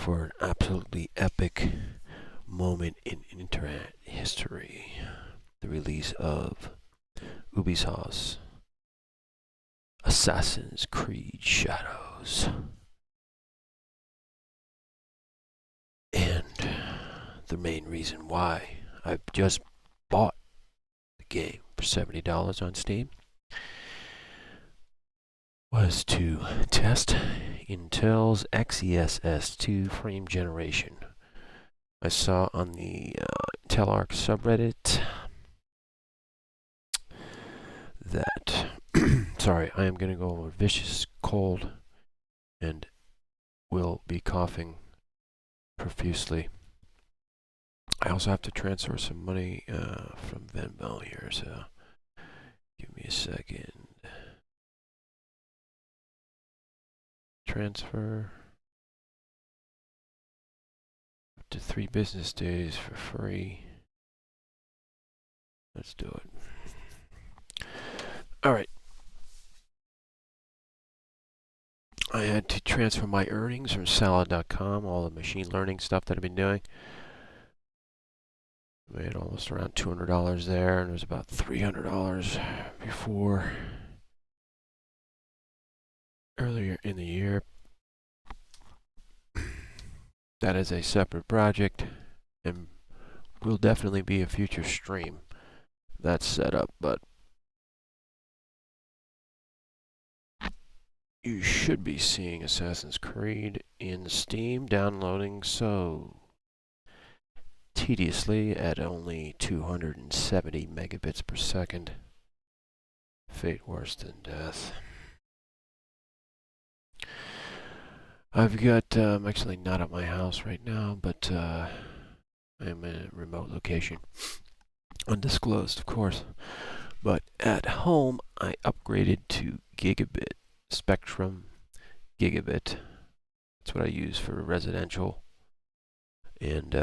for an absolutely epic moment in internet history. The release of Ubisoft's Assassin's Creed Shadows. And the main reason why I just bought the game for $70 on Steam was to test Intel's XeSS 2 frame generation. I saw on the ASRock subreddit that sorry, I am going to go over a vicious cold and will be coughing profusely. I also have to transfer some money from Venmo here, so give me a second. Transfer up to 3 business days for free. Let's do it. Alright. I had to transfer my earnings from salad.com, all the machine learning stuff that I've been doing. Made almost around $200 there, and it was about $300 before earlier in the year. That is a separate project and will definitely be a future stream that's set up, but you should be seeing Assassin's Creed in Steam downloading so tediously at only 270 megabits per second. Fate worse than death. I've got, actually not at my house right now, but I'm in a remote location. Undisclosed, of course. But at home, I upgraded to gigabit. Spectrum gigabit. That's what I use for residential. And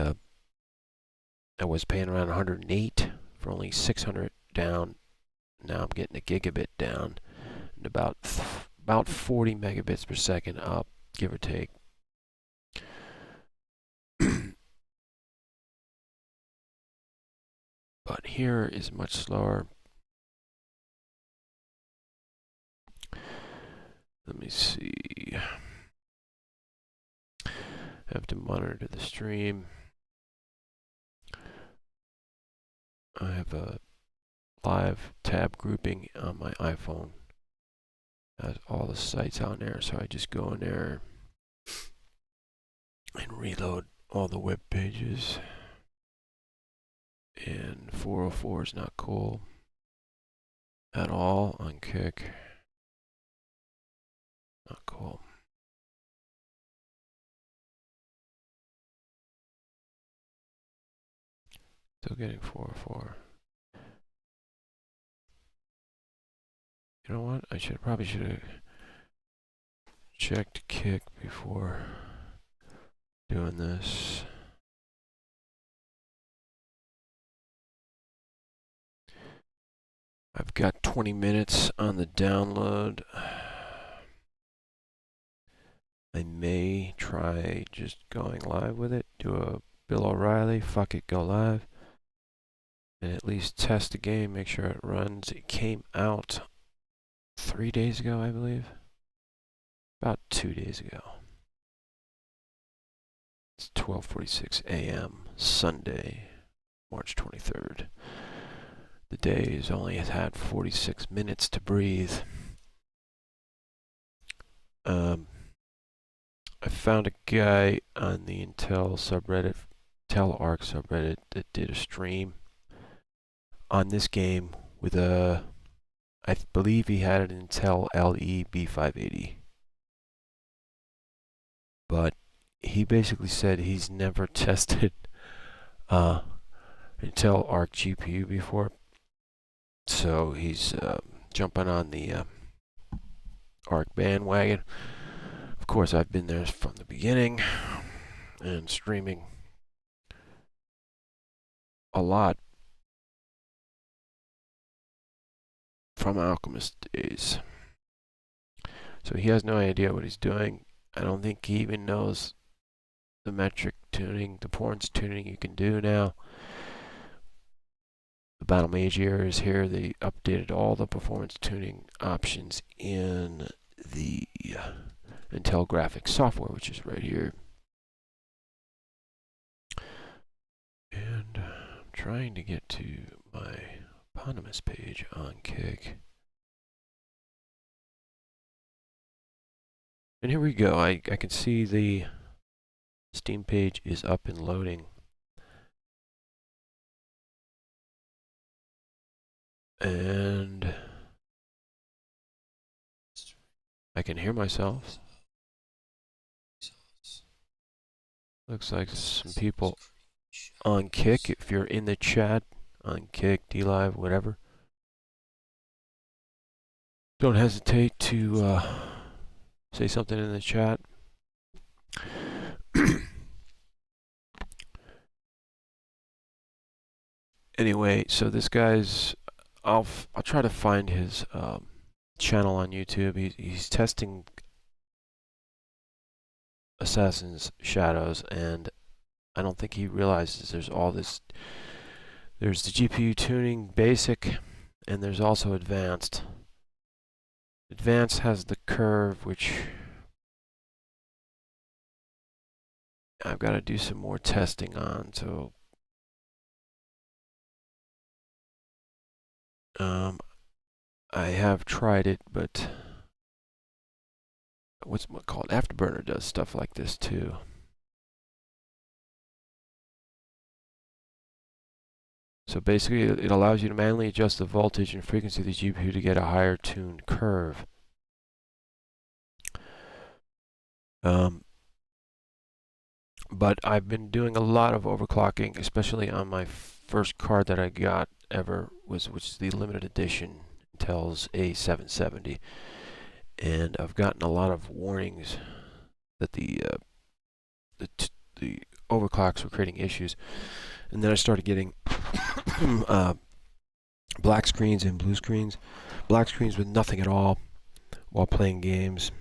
I was paying around 108 for only 600 down. Now I'm getting a gigabit down and about 40 megabits per second up, give or take. But here is much slower. Let me see. I have to monitor the stream. I have a live tab grouping on my iPhone. Has all the sites on there, so I just go in there and reload all the web pages. And 404 is not cool at all on Kick. Not cool. Still getting 404. You know what? I probably should have checked Kick before doing this. I've got 20 minutes on the download. I may try just going live with it, do a Bill O'Reilly, fuck it, go live, and at least test the game, make sure it runs. It came out 3 days ago, I believe. About 2 days ago. It's 12:46 a.m. Sunday, March 23rd. The day has only had 46 minutes to breathe. I found a guy on the Intel subreddit, ASRock subreddit, that did a stream on this game with a, I believe he had an Intel LE B580. But he basically said he's never tested Intel Arc GPU before. So he's jumping on the Arc bandwagon. Of course, I've been there from the beginning and streaming a lot from Alchemist days. So he has no idea what he's doing. I don't think he even knows the metric tuning, the performance tuning you can do now. The Battle Mage here is here. They updated all the performance tuning options in the Intel graphics software, which is right here. And I'm trying to get to my eponymous page on Kick. And here we go. I can see the Steam page is up and loading. And I can hear myself. Looks like some people on Kick, if you're in the chat, on Kick, DLive, whatever. Don't hesitate to say something in the chat. Anyway, so this guy's, I'll try to find his channel on YouTube. He's testing Assassin's Shadows, and I don't think he realizes there's all this. There's the GPU tuning basic, and there's also advanced. Advanced has the curve, which I've got to do some more testing on. So I have tried it, but what's it called? Afterburner does stuff like this too. So basically, it allows you to manually adjust the voltage and frequency of the GPU to get a higher tuned curve. But I've been doing a lot of overclocking, especially on my first card that I got ever, which is the limited edition Intel's A770. And I've gotten a lot of warnings that the overclocks were creating issues. And then I started getting black screens and blue screens. Black screens with nothing at all while playing games,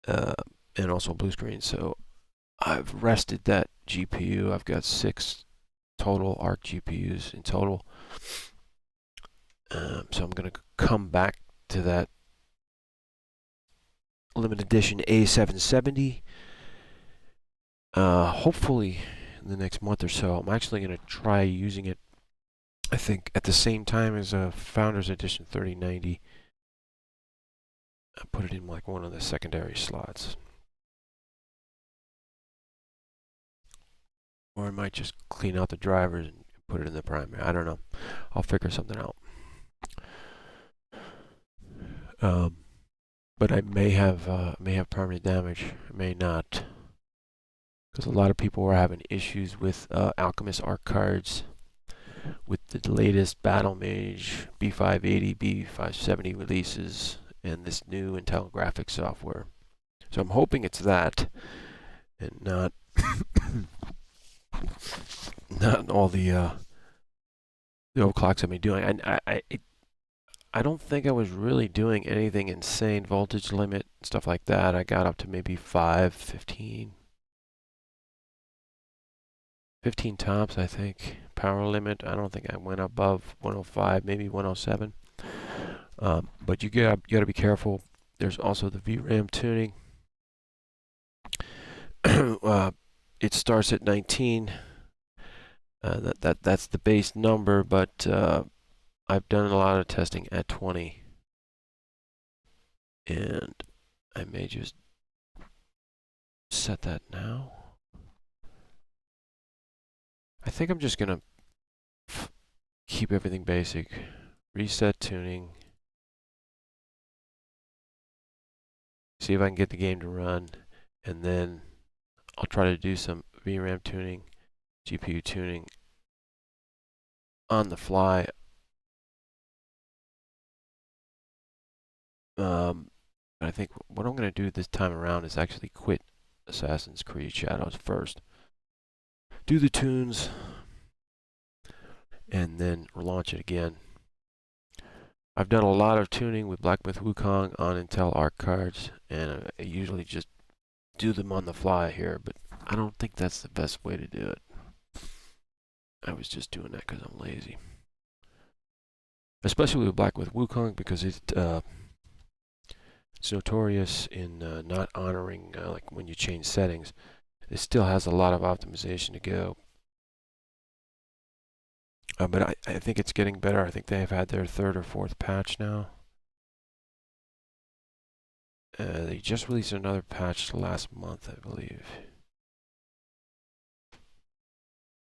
and also blue screens. So I've rested that GPU. I've got 6 total ARC GPUs in total. So I'm going to come back to that limited edition A770. Hopefully in the next month or so. I'm actually going to try using it, I think, at the same time as a Founders Edition 3090. I put it in like one of the secondary slots. Or I might just clean out the drivers and put it in the primary. I don't know. I'll figure something out. But I may have permanent damage. I may not. Because a lot of people were having issues with Alchemist ARC cards with the latest Battle Mage B580, B570 releases and this new Intel graphics software. So I'm hoping it's that and not not all the overclocks I've been doing. I don't think I was really doing anything insane, voltage limit, stuff like that. I got up to maybe 15 tops, I think. Power limit, I don't think I went above 105, maybe 107. But you gotta be careful. There's also the VRAM tuning. It starts at 19. That's the base number, but I've done a lot of testing at 20. And I may just set that now. I think I'm just going to keep everything basic. Reset tuning. See if I can get the game to run. And then I'll try to do some VRAM tuning, GPU tuning on the fly. I think what I'm going to do this time around is actually quit Assassin's Creed Shadows first. Do the tunes, and then relaunch it again. I've done a lot of tuning with Black Myth Wukong on Intel ARC cards, and I usually just do them on the fly here, but I don't think that's the best way to do it. I was just doing that because I'm lazy. Especially with Black with Wukong, because it's notorious in not honoring, like when you change settings. It still has a lot of optimization to go. But I think it's getting better. I think they've had their third or fourth patch now. They just released another patch last month, I believe.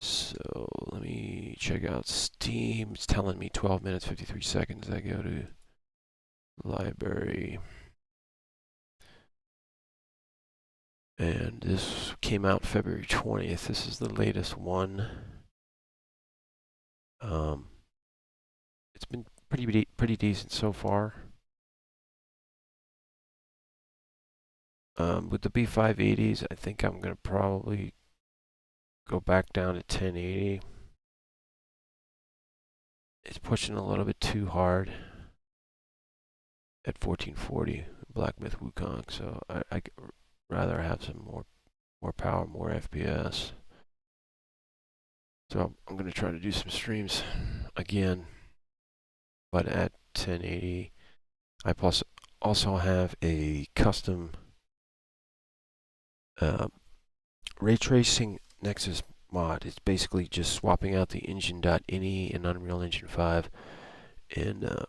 So let me check out Steam. It's telling me 12 minutes, 53 seconds. I go to library. And this came out February 20th. This is the latest one. It's been pretty decent so far. With the B580s, I think I'm going to probably go back down to 1080. It's pushing a little bit too hard at 1440 Black Myth Wukong, so I'd rather have some more power, more FPS. So I'm going to try to do some streams again, but at 1080. I also have a custom ray tracing Nexus mod. It's basically just swapping out the engine.ini in Unreal Engine 5 and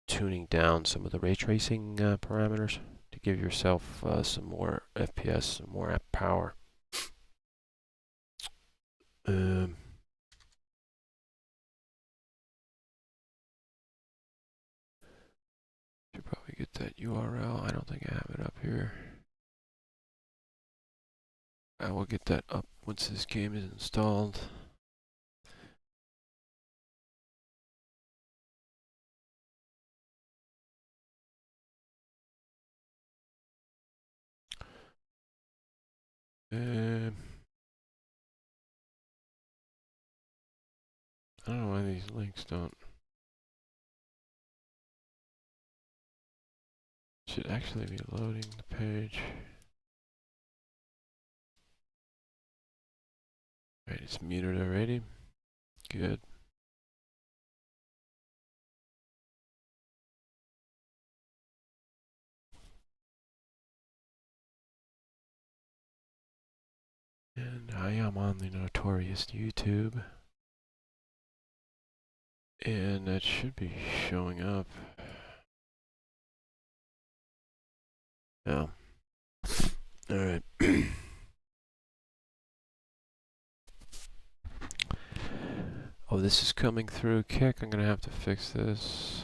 tuning down some of the ray tracing parameters to give yourself some more FPS, some more app power. Should probably get that URL. I don't think I have it up here. I will get that up once this game is installed. I don't know why these links don't. Should actually be loading the page. Alright, it's muted already. Good. And I am on the notorious YouTube. And that should be showing up. Yeah. Alright. Oh, this is coming through Kick. I'm going to have to fix this.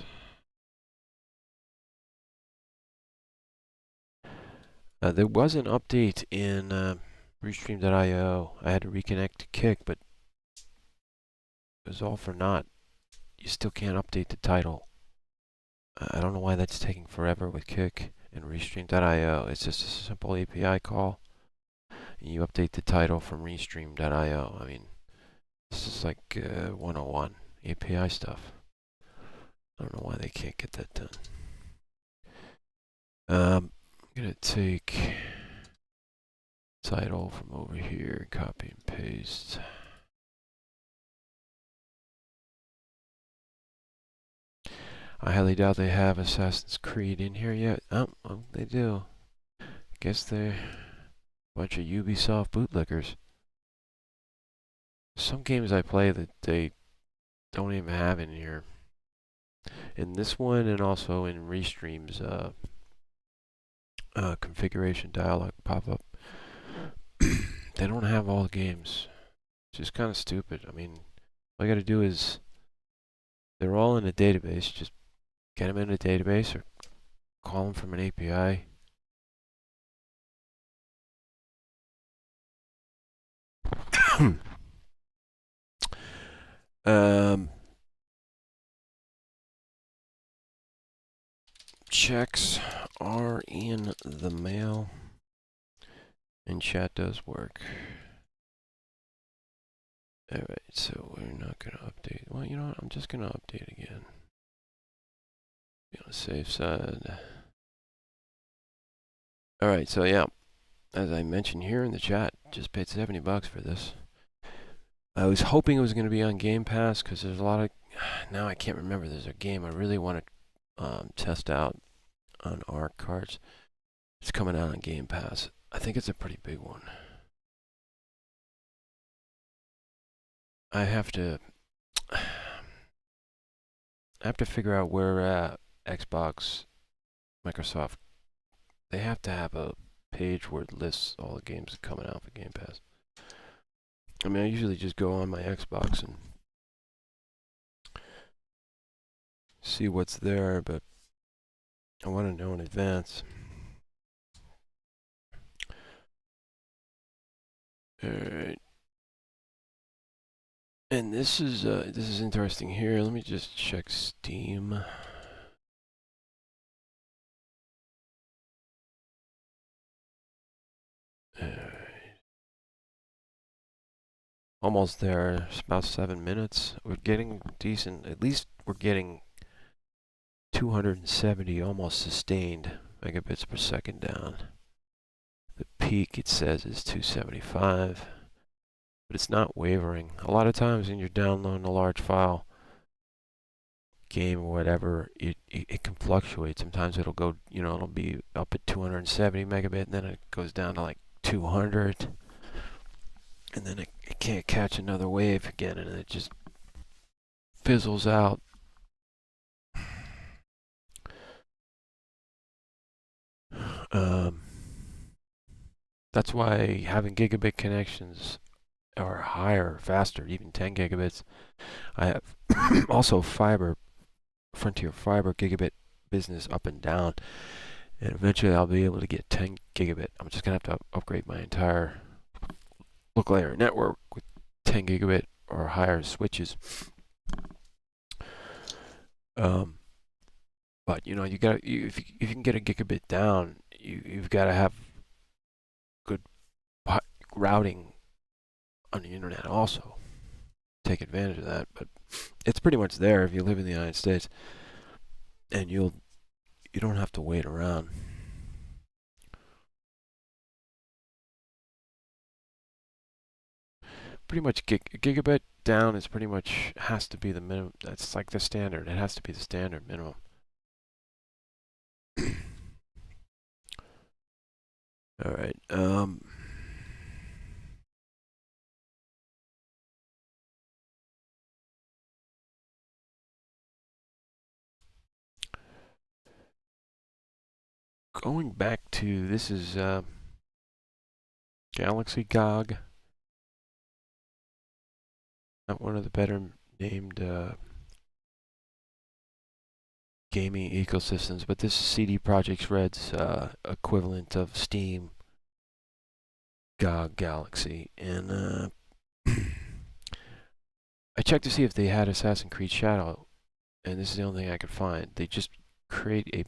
There was an update in Restream.io. I had to reconnect to Kick, but it was all for naught. You still can't update the title. I don't know why that's taking forever with Kick and Restream.io. It's just a simple API call. And you update the title from Restream.io. I mean, this is like 101 API stuff. I don't know why they can't get that done. I'm going to take title from over here, copy and paste. I highly doubt they have Assassin's Creed in here yet. Oh, they do. I guess they're a bunch of Ubisoft bootlickers. Some games I play that they don't even have in here. In this one and also in Restream's configuration dialog pop-up. They don't have all the games. It's just kind of stupid. I mean, all you got to do is, they're all in a database. Just get them in a database or call them from an API. Checks are in the mail, and chat does work. Alright, so we're not going to update. Well, you know what? I'm just going to update again. Be on the safe side. Alright, so yeah. as I mentioned here in the chat, just paid $70 for this. I was hoping it was going to be on Game Pass because there's a lot of. Now I can't remember. There's a game I really want to test out on ARC cards. It's coming out on Game Pass. I think it's a pretty big one. I have to figure out where Xbox, Microsoft, they have to have a page where it lists all the games coming out for Game Pass. I mean, I usually just go on my Xbox and see what's there, but I want to know in advance. All right. And this is interesting here. Let me just check Steam. Almost there. It's about 7 minutes. We're getting decent. At least we're getting 270 almost sustained megabits per second down. The peak, it says, is 275. But it's not wavering. A lot of times when you're downloading a large file, game or whatever, it can fluctuate. Sometimes it'll go, it'll be up at 270 megabit, and then it goes down to like 200. And then it can't catch another wave again, and it just fizzles out. That's why having gigabit connections or higher, faster, even 10 gigabits. I have also fiber, Frontier Fiber gigabit business up and down, and eventually I'll be able to get 10 gigabit. I'm just gonna have to upgrade my entire local area network with 10 gigabit or higher switches. But you got if you can get a gigabit down, you've got to have good routing on the internet also. Take advantage of that, but it's pretty much there if you live in the United States, and you don't have to wait around. Pretty much gigabit down is pretty much has to be the minimum. That's like the standard. It has to be the standard minimum. All right. Going back to, this is Galaxy GOG. Not one of the better named gaming ecosystems, but this is CD Projekt Red's equivalent of Steam GOG Galaxy. And I checked to see if they had Assassin's Creed Shadow, and this is the only thing I could find. They just create a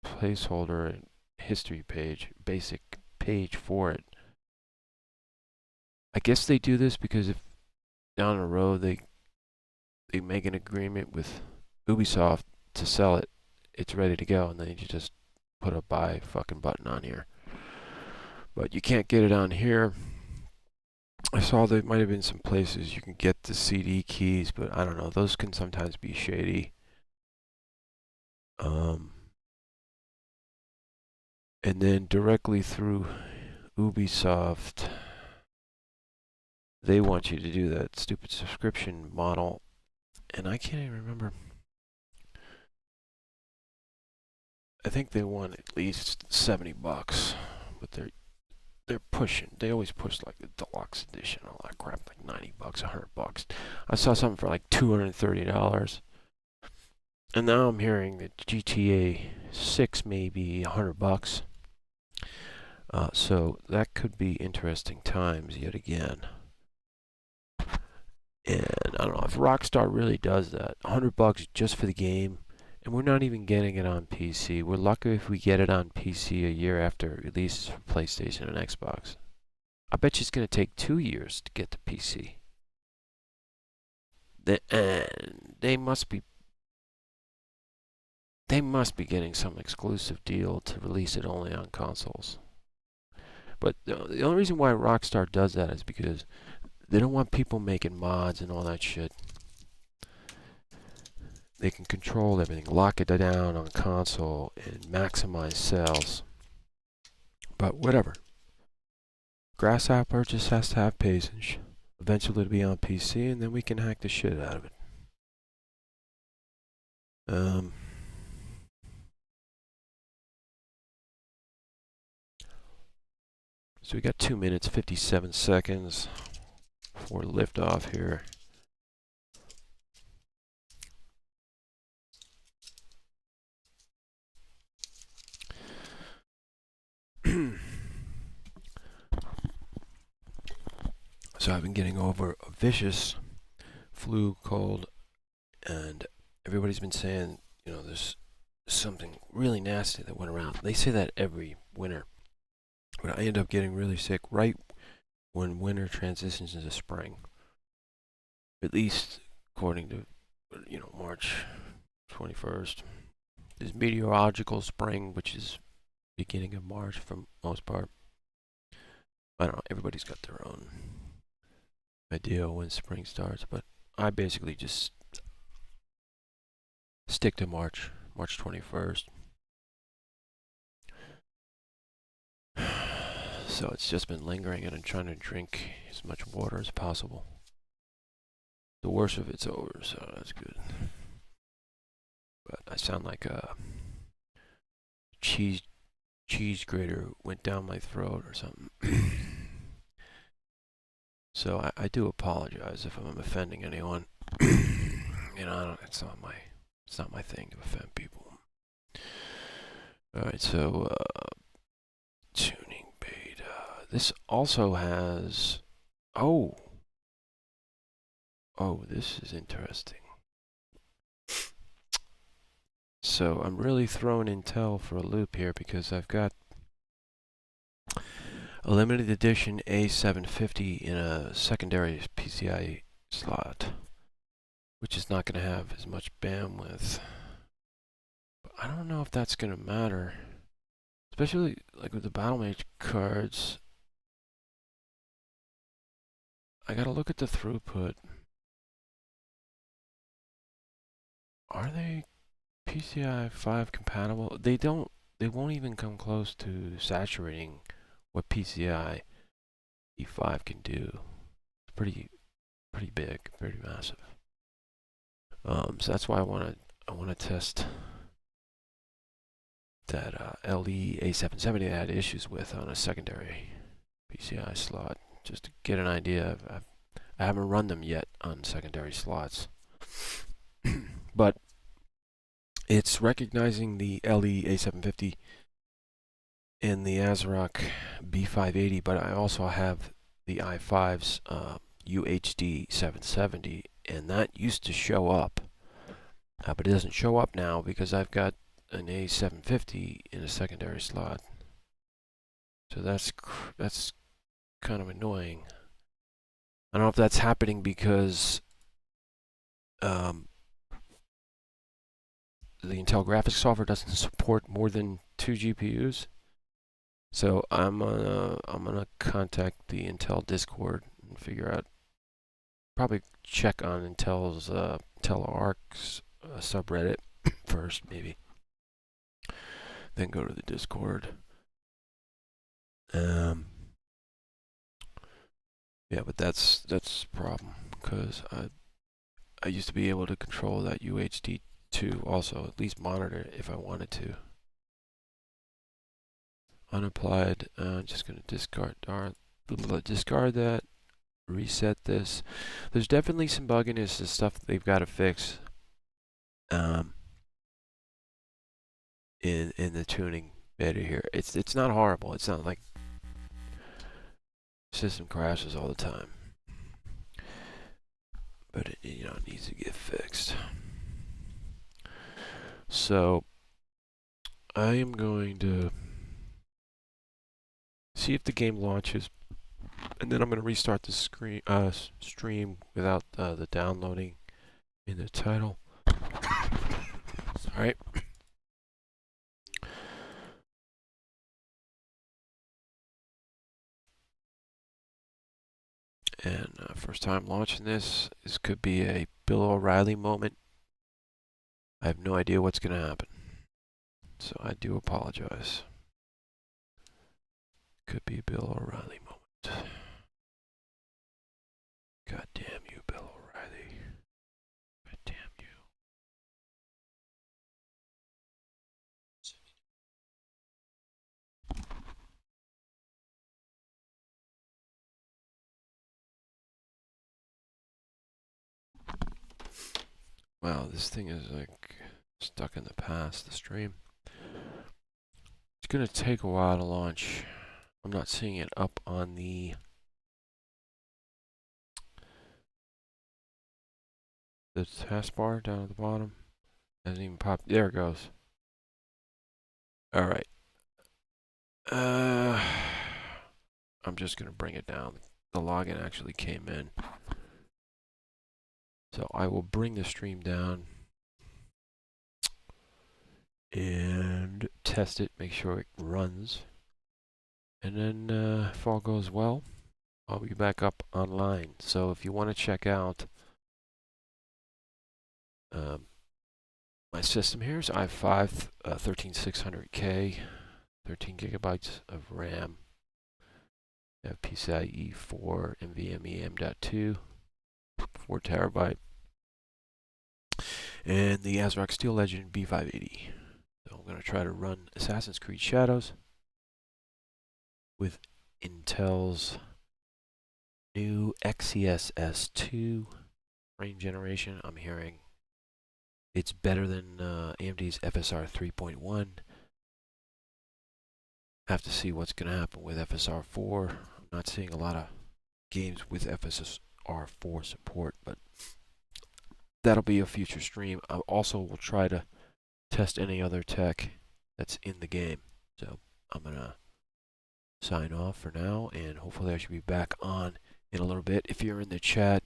placeholder history page, basic page for it. I guess they do this because if down the road they make an agreement with Ubisoft to sell it, it's ready to go, and then you just put a buy fucking button on here. But you can't get it on here. I saw there might have been some places you can get the CD keys, but I don't know. Those can sometimes be shady. And then directly through Ubisoft, they want you to do that stupid subscription model, and I can't even remember. I think they want at least $70, but they're pushing. They always push like the deluxe edition, all that crap, like $90, $100. I saw something for like $230, and now I'm hearing that GTA 6 may be $100. So that could be interesting times yet again. And I don't know if Rockstar really does that. $100 just for the game, and we're not even getting it on PC. We're lucky if we get it on PC a year after it releases for PlayStation and Xbox. I bet you it's going to take 2 years to get to PC. They must be getting some exclusive deal to release it only on consoles. But the only reason why Rockstar does that is because they don't want people making mods and all that shit. They can control everything, lock it down on console, and maximize sales. But whatever. Grasshopper just has to have patience. Eventually it'll be on PC, and then we can hack the shit out of it. So we got 2 minutes, 57 seconds for liftoff here. So I've been getting over a vicious flu, cold, and everybody's been saying, you know, there's something really nasty that went around. They say that every winter. But I end up getting really sick right when winter transitions into spring. At least according to, you know, March 21st. There's meteorological spring, which is beginning of March for most part. I don't know, everybody's got their own idea when spring starts, but I basically just stick to March 21st. So it's just been lingering, and I'm trying to drink as much water as possible. The worst of it's over, so that's good. But I sound like a cheese grater went down my throat or something. So I do apologize if I'm offending anyone. You know, it's not my thing to offend people. All right, so tuning beta. This also has. Oh, this is interesting. So I'm really throwing Intel for a loop here because I've got a limited edition A750 in a secondary PCI slot, which is not going to have as much bandwidth. But I don't know if that's going to matter, especially like with the Battlemage cards. I got to look at the throughput. Are they PCI 5 compatible? They won't even come close to saturating what PCI E5 can do. It's pretty big, pretty massive. So that's why I want to test that LE A770 I had issues with on a secondary PCI slot, just to get an idea. I haven't run them yet on secondary slots, but it's recognizing the LE A750 and the ASRock B580, but I also have the i5's UHD 770, and that used to show up, but it doesn't show up now because I've got an A750 in a secondary slot. So that's kind of annoying. I don't know if that's happening because the Intel graphics software doesn't support more than 2 GPUs. So I'm gonna contact the Intel Discord and figure out. Probably check on Intel's ASRock subreddit first, maybe. Then go to the Discord. Yeah, but that's the problem, because I used to be able to control that UHD2 also, at least monitor it if I wanted to. Unapplied. Just gonna discard that. Reset this. There's definitely some bugginess and stuff that they've got to fix. In the tuning beta here, it's not horrible. It's not like system crashes all the time, but it needs to get fixed. So I am going to see if the game launches, and then I'm going to restart the stream without the downloading in the title. All right. And first time launching this could be a Bill O'Reilly moment. I have no idea what's going to happen, so I do apologize. Could be a Bill O'Reilly moment. God damn you, Bill O'Reilly. God damn you. Wow, this thing is like stuck in the past, the stream. It's gonna take a while to launch. I'm not seeing it up on the taskbar down at the bottom. Hasn't even popped. There it goes. Alright. I'm just gonna bring it down. The login actually came in. So I will bring the stream down and test it, make sure it runs. And then if all goes well, I'll be back up online. So if you want to check out my system here is i5 13600K, 13 gigabytes of RAM. I have PCIe 4 NVMe M.2, 4 terabyte, and the ASRock Steel Legend B580. So I'm going to try to run Assassin's Creed Shadows with Intel's new XeSS 2 frame generation. I'm hearing it's better than AMD's FSR 3.1. Have to see what's going to happen with FSR 4. I'm not seeing a lot of games with FSR 4 support, but that'll be a future stream. I also will try to test any other tech that's in the game. So I'm going to sign off for now, and hopefully I should be back on in a little bit. If you're in the chat,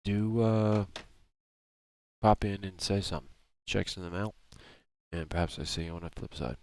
do pop in and say something. Check some of them out, and perhaps I see you on the flip side.